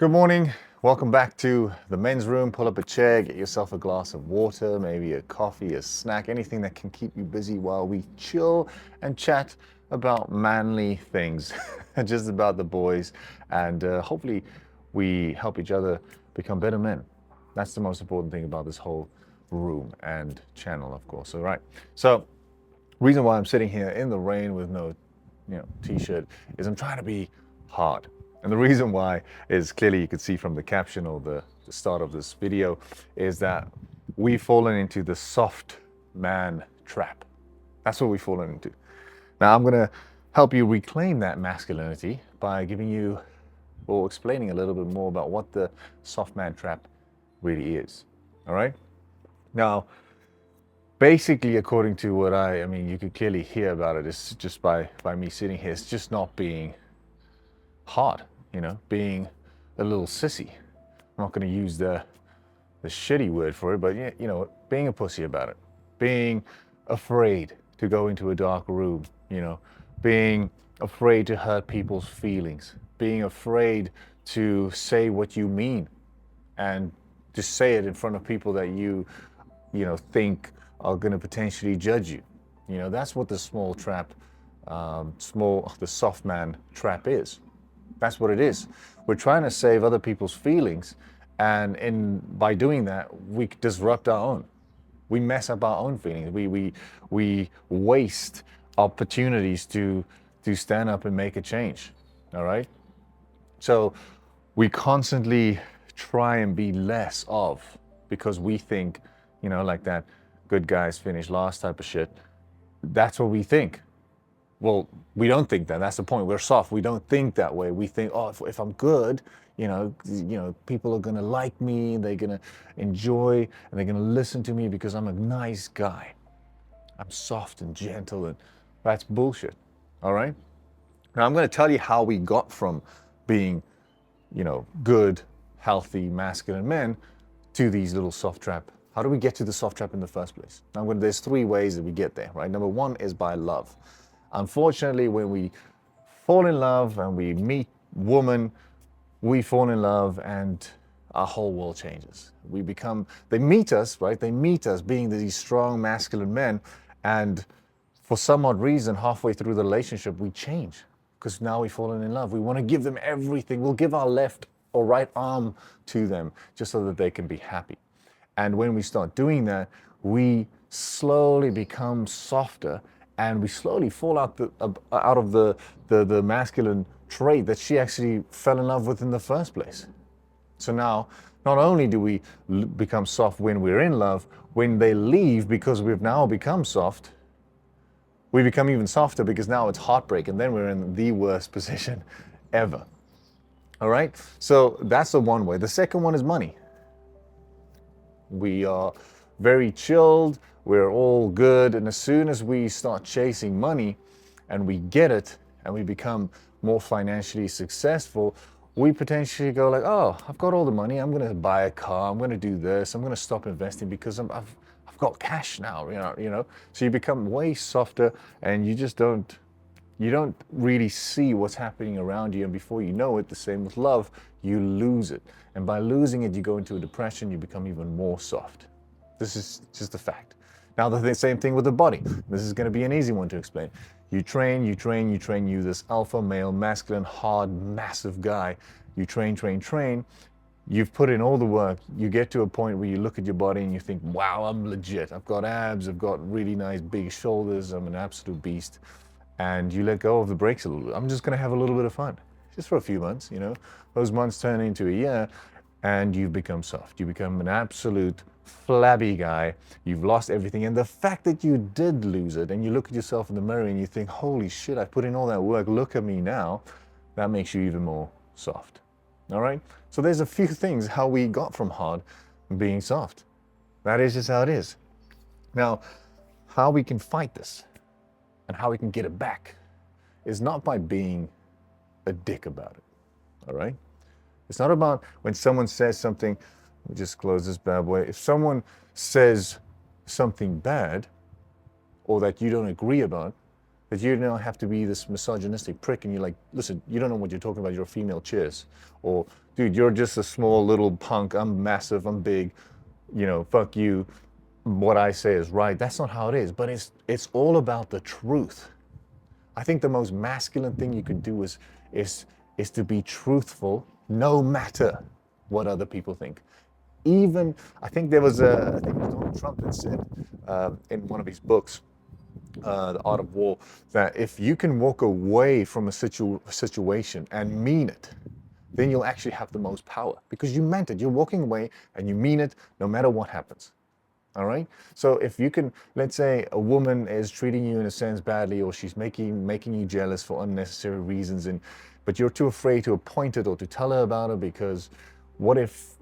Good morning. Welcome back to the men's room. Pull up a chair, get yourself a glass of water, maybe a coffee, a snack, anything that can keep you busy while we chill and chat about manly things, just about the boys. And hopefully we help each other become better men. That's the most important thing about this whole room and channel, of course. All right. So, reason why I'm sitting here in the rain with no t-shirt is I'm trying to be hard. And the reason why is clearly you could see from the caption or the start of this video is that we've fallen into the soft man trap. That's what we've fallen into. Now I'm going to help you reclaim that masculinity by giving you or explaining a little bit more about what the soft man trap really is. All right? Now, basically, according to what I mean, you could clearly hear about it. It's just by me sitting here. It's just not being hard, being a little sissy. I'm not going to use the shitty word for it, but being a pussy about it, being afraid to go into a dark room, being afraid to hurt people's feelings, being afraid to say what you mean, and to say it in front of people that you think are going to potentially judge you. That's what the the soft man trap is. That's what it is. We're trying to save other people's feelings, and by doing that, we disrupt our own. We mess up our own feelings. We waste opportunities to stand up and make a change. All right. So we constantly try and be less of, because we think, like that good guys finish last type of shit. That's what we think. Well, we don't think that. That's the point. We're soft. We don't think that way. We think, oh, if I'm good, people are gonna like me, they're gonna enjoy, and they're gonna listen to me because I'm a nice guy. I'm soft and gentle, and that's bullshit. All right. Now I'm gonna tell you how we got from being, good, healthy, masculine men to these little soft trap. How do we get to the soft trap in the first place? Now, there's three ways that we get there, right? Number one is by love. Unfortunately, when we fall in love and we meet woman, we fall in love and our whole world changes. They meet us, right? They meet us being these strong masculine men, and for some odd reason, halfway through the relationship, we change because now we've fallen in love. We want to give them everything. We'll give our left or right arm to them just so that they can be happy. And when we start doing that, we slowly become softer, and we slowly fall out of the masculine trait that she actually fell in love with in the first place. So now, not only do we become soft when we're in love, when they leave because we've now become soft, we become even softer because now it's heartbreak, and then we're in the worst position ever. All right? So that's the one way. The second one is money. We are very chilled, we're all good, and as soon as we start chasing money and we get it and we become more financially successful, we potentially go like, oh, I've got all the money, I'm going to buy a car, I'm going to do this, I'm going to stop investing because I've got cash now, So you become way softer, and you don't really see what's happening around you, and before you know it, the same with love, you lose it. And by losing it, you go into a depression, you become even more soft. This is just a fact. Now, the same thing with the body. This is going to be an easy one to explain. You train, you this alpha male, masculine, hard, massive guy. You train. You've put in all the work. You get to a point where you look at your body and you think, wow, I'm legit. I've got abs, I've got really nice big shoulders, I'm an absolute beast. And you let go of the brakes a little bit. I'm just going to have a little bit of fun, just for a few months, Those months turn into a year, and you've become soft. You become an absolute flabby guy. You've lost everything. And the fact that you did lose it, and you look at yourself in the mirror and you think, holy shit, I put in all that work, look at me now, that makes you even more soft. All right? So there's a few things how we got from hard being soft. That is just how it is. Now, how we can fight this and how we can get it back is not by being a dick about it. All right? It's not about when someone says something. Let me just close this bad boy. If someone says something bad or that you don't agree about, That you don't have to be this misogynistic prick and you're like, listen, you don't know what you're talking about, you're a female, cheers. Or, dude, you're just a small little punk, I'm massive, I'm big, fuck you, what I say is right. That's not how it is, but it's all about the truth. I think the most masculine thing you can do is to be truthful, no matter what other people think. Even I think there was I think it was Donald Trump that said in one of his books, The Art of War, that if you can walk away from a situation and mean it, then you'll actually have the most power because you meant it. You're walking away and you mean it no matter what happens. All right. So if you can, let's say a woman is treating you in a sense badly, or she's making you jealous for unnecessary reasons, but you're too afraid to point it or to tell her about it because what if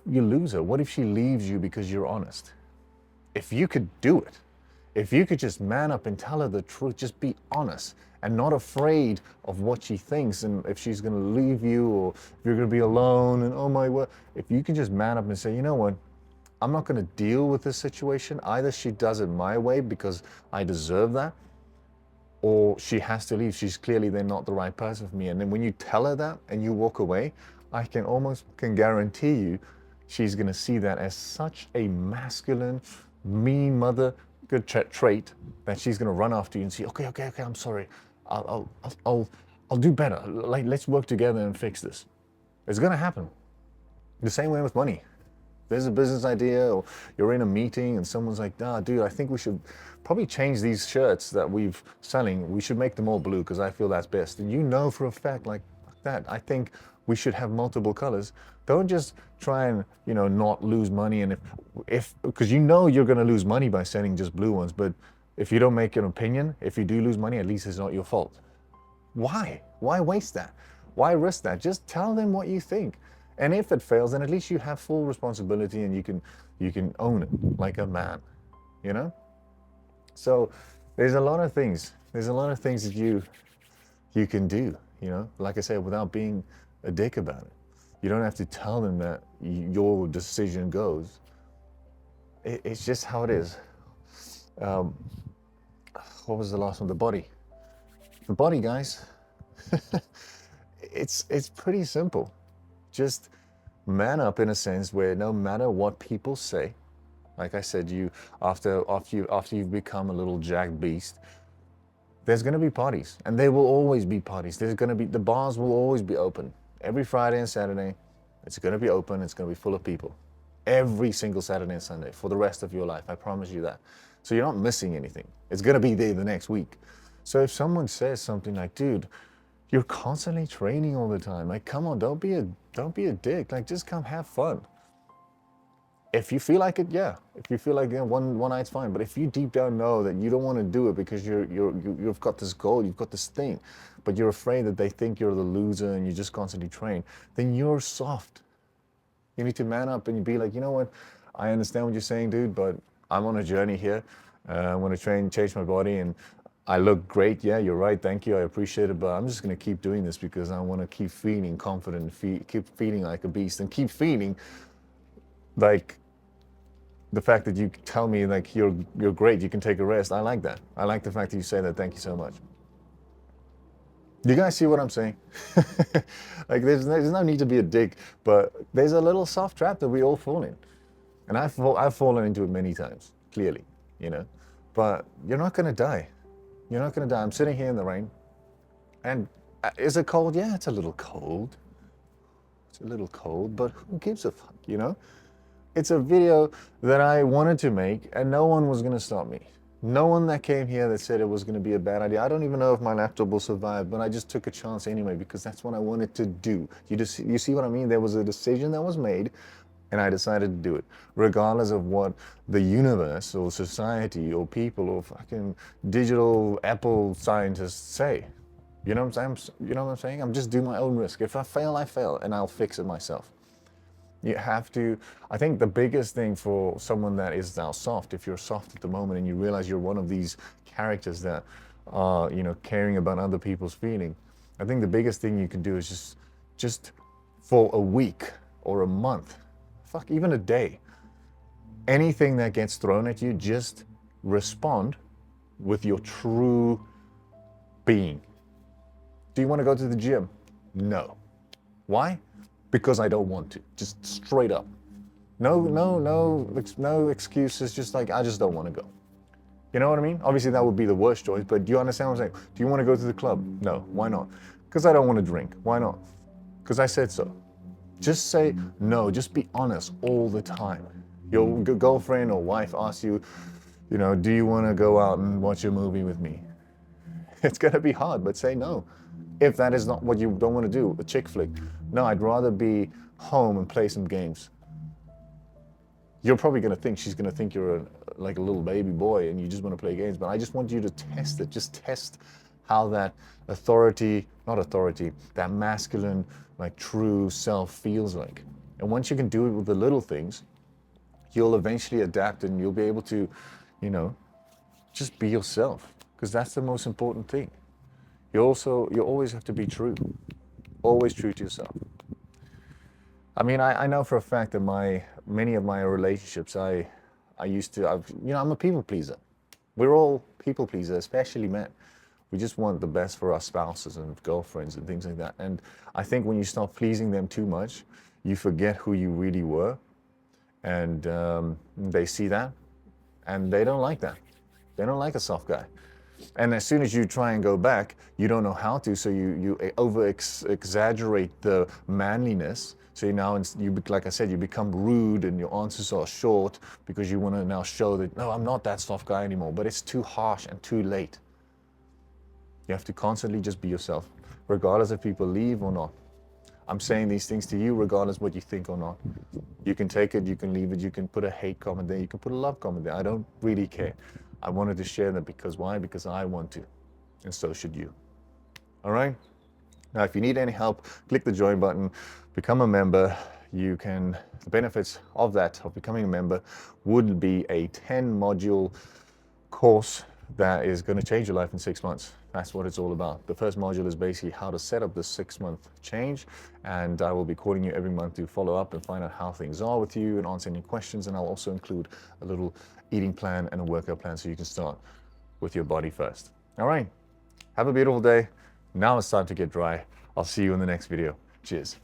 you lose her? What if she leaves you because you're honest? If you could do it, if you could just man up and tell her the truth, just be honest and not afraid of what she thinks and if she's going to leave you or if you're going to be alone and oh my word, if you can just man up and say, you know what? I'm not going to deal with this situation. Either she does it my way because I deserve that, or she has to leave. She's clearly then not the right person for me. And then when you tell her that and you walk away, I can almost guarantee you she's going to see that as such a masculine, mean mother good trait that she's going to run after you and say, okay, I'm sorry. I'll do better. Like, let's work together and fix this. It's going to happen. The same way with money. There's a business idea or you're in a meeting and someone's like, dude, I think we should probably change these shirts that we've selling. We should make them all blue because I feel that's best. And you know for a fact like that, I think we should have multiple colors. Don't just try and, not lose money. And if because you're going to lose money by selling just blue ones. But if you don't make an opinion, if you do lose money, at least it's not your fault. Why? Why waste that? Why risk that? Just tell them what you think. And if it fails, then at least you have full responsibility and you can own it like a man, So there's a lot of things. There's a lot of things that you can do, like I said, without being a dick about it. You don't have to tell them that your decision goes. It's just how it is. What was the last one? The body. The body, guys. It's pretty simple. Just man up in a sense where no matter what people say, like I said, after you've become a little jack beast, there's going to be parties, and there will always be parties. The bars will always be open every Friday and Saturday. It's going to be open. It's going to be full of people every single Saturday and Sunday for the rest of your life. I promise you that. So you're not missing anything. It's going to be there the next week. So if someone says something like, dude, you're constantly training all the time. Like, come on, don't be a dick. Like, just come have fun. If you feel like it, yeah. If you feel like one night's fine. But if you deep down know that you don't want to do it because you've got this goal, you've got this thing, but you're afraid that they think you're the loser and you just constantly train, then you're soft. You need to man up and you be like, you know what? I understand what you're saying, dude, but I'm on a journey here. I want to change my body, and I look great. Yeah, you're right. Thank you. I appreciate it. But I'm just going to keep doing this because I want to keep feeling confident, keep feeling like a beast, and keep feeling like the fact that you tell me like you're great. You can take a rest. I like that. I like the fact that you say that. Thank you so much. Do you guys see what I'm saying? Like there's no need to be a dick, but there's a little soft trap that we all fall in. And I've fallen into it many times, clearly, But you're not going to die. You're not going to die. I'm sitting here in the rain. And is it cold? Yeah, it's a little cold. It's a little cold, but who gives a fuck, It's a video that I wanted to make, and no one was going to stop me. No one that came here that said it was going to be a bad idea. I don't even know if my laptop will survive, but I just took a chance anyway because that's what I wanted to do. You see what I mean? There was a decision that was made, and I decided to do it, regardless of what the universe or society or people or fucking digital Apple scientists say. You know what I'm saying? I'm just doing my own risk. If I fail, I fail, and I'll fix it myself. You have to, I think the biggest thing for someone that is now soft, if you're soft at the moment and you realize you're one of these characters that are, caring about other people's feeling, I think the biggest thing you can do is just for a week or a month, even a day, anything that gets thrown at you, just respond with your true being. Do you want to go to the gym? No. Why? Because I don't want to. Just straight up. No excuses. Just like, I just don't want to go. You know what I mean? Obviously, that would be the worst choice, but do you understand what I'm saying? Do you want to go to the club? No. Why not? Because I don't want to drink. Why not? Because I said so. Just say no. Just be honest all the time. Your girlfriend or wife asks you, do you want to go out and watch a movie with me? It's going to be hard, but say no. If that is not what you don't want to do, a chick flick. No, I'd rather be home and play some games. You're probably going to think, she's going to think you're like a little baby boy and you just want to play games. But I just want you to test it. Just test how that that masculine, like true self feels like. And once you can do it with the little things, you'll eventually adapt and you'll be able to, just be yourself. Because that's the most important thing. You always have to be true. Always true to yourself. I mean, I know for a fact that many of my relationships, I'm a people pleaser. We're all people pleasers, especially men. We just want the best for our spouses and girlfriends and things like that. And I think when you start pleasing them too much, you forget who you really were. And they see that, and they don't like that. They don't like a soft guy. And as soon as you try and go back, you don't know how to, so you exaggerate the manliness. So now, like I said, you become rude and your answers are short because you want to now show that, no, I'm not that soft guy anymore, but it's too harsh and too late. You have to constantly just be yourself, regardless if people leave or not. I'm saying these things to you regardless what you think or not. You can take it, you can leave it, you can put a hate comment there, you can put a love comment there. I don't really care. I wanted to share that because why? Because I want to, and so should you. All right? Now, if you need any help, click the join button, become a member. The benefits of becoming a member would be a 10-module course that is going to change your life in 6 months. That's what it's all about. The first module is basically how to set up the 6-month change, and I will be calling you every month to follow up and find out how things are with you and answer any questions, and I'll also include a little eating plan and a workout plan so you can start with your body first. All right, have a beautiful day. Now it's time to get dry. I'll see you in the next video. Cheers.